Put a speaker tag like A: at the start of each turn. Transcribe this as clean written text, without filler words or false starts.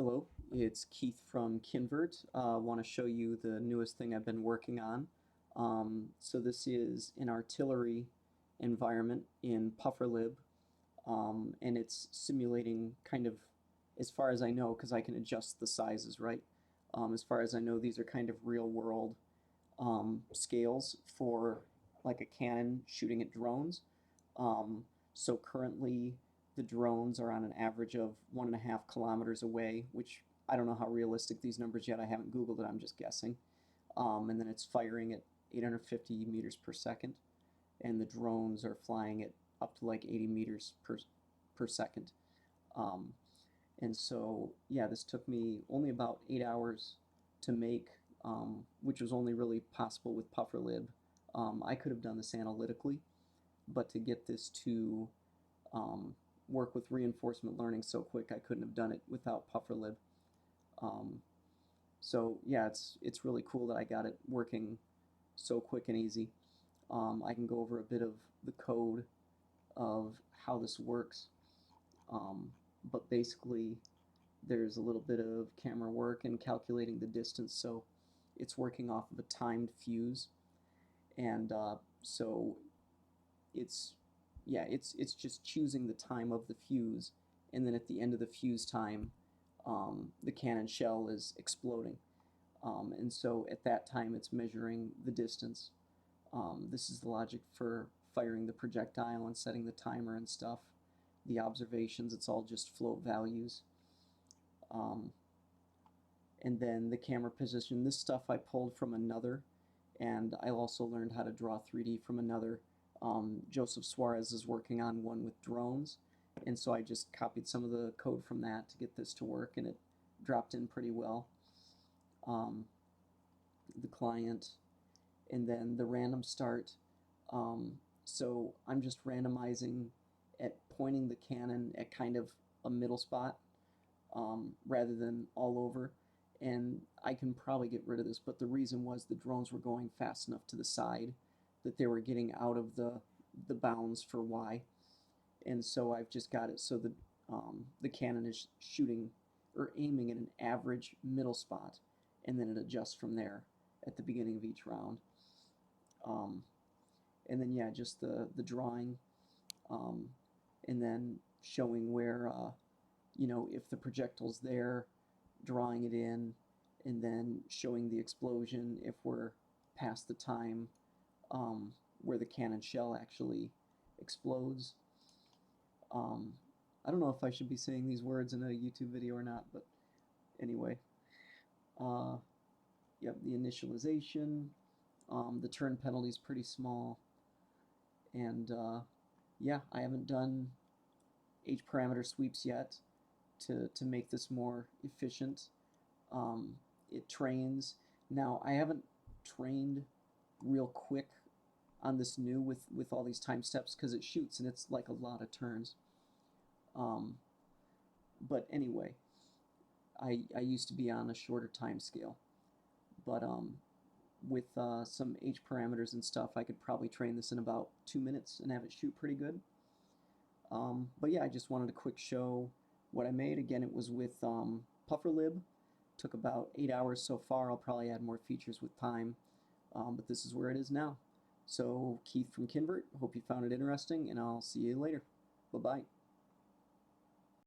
A: Hello, it's Keith from Kinvert. I want to show you the newest thing I've been working on. So this is an artillery environment in PufferLib, and it's simulating kind of, as far as I know, because I can adjust the sizes, right? As far as I know, these are kind of real world scales for like a Canon shooting at drones. So currently the drones are on an average of 1.5 kilometers away, which I don't know how realistic these numbers yet. I haven't Googled it, I'm just guessing. And then it's firing at 850 meters per second, and the drones are flying at up to like 80 meters per second. Um, and so, yeah, this took me only about 8 hours to make, which was only really possible with PufferLib. I could have done this analytically, but to get this to work with reinforcement learning so quick, I couldn't have done it without PufferLib. Um, so yeah, it's really cool that I got it working so quick and easy. I can go over a bit of the code of how this works, but basically there's a little bit of camera work and calculating the distance. So it's working off of a timed fuse, and so it's it's just choosing the time of the fuse, and then at the end of the fuse time, the cannon shell is exploding, and so at that time it's measuring the distance. This is the logic for firing the projectile and setting the timer and stuff. The observations, it's all just float values. Um, and then the camera position, this stuff I pulled from another, and I also learned how to draw 3D from another. Joseph Suarez is working on one with drones, and so I just copied some of the code from that to get this to work, and it dropped in pretty well. The client, and then the random start. So I'm just randomizing at pointing the cannon at kind of a middle spot, rather than all over. And I can probably get rid of this, but the reason was the drones were going fast enough to the side that they were getting out of the bounds for Y. And so I've just got it so that the cannon is shooting or aiming at an average middle spot, and then it adjusts from there at the beginning of each round. Um, and then yeah, just the drawing, um, and then showing where if the projectile's there, drawing it in, and then showing the explosion if we're past the time where the cannon shell actually explodes. Um, I don't know if I should be saying these words in a YouTube video or not, but anyway. Uh, yep, the initialization. The turn penalty is pretty small, and yeah, I haven't done H parameter sweeps yet to make this more efficient. It trains. Now, I haven't trained real quick on this new with all these time steps because it shoots and it's like a lot of turns. Um, but anyway, I used to be on a shorter time scale, but with some H parameters and stuff, I could probably train this in about 2 minutes and have it shoot pretty good. But yeah, I just wanted a quick show what I made. Again, it was with PufferLib. Took about 8 hours so far. I'll probably add more features with time, but this is where it is now. So Keith from Kinvert, hope you found it interesting, and I'll see you later. Bye-bye.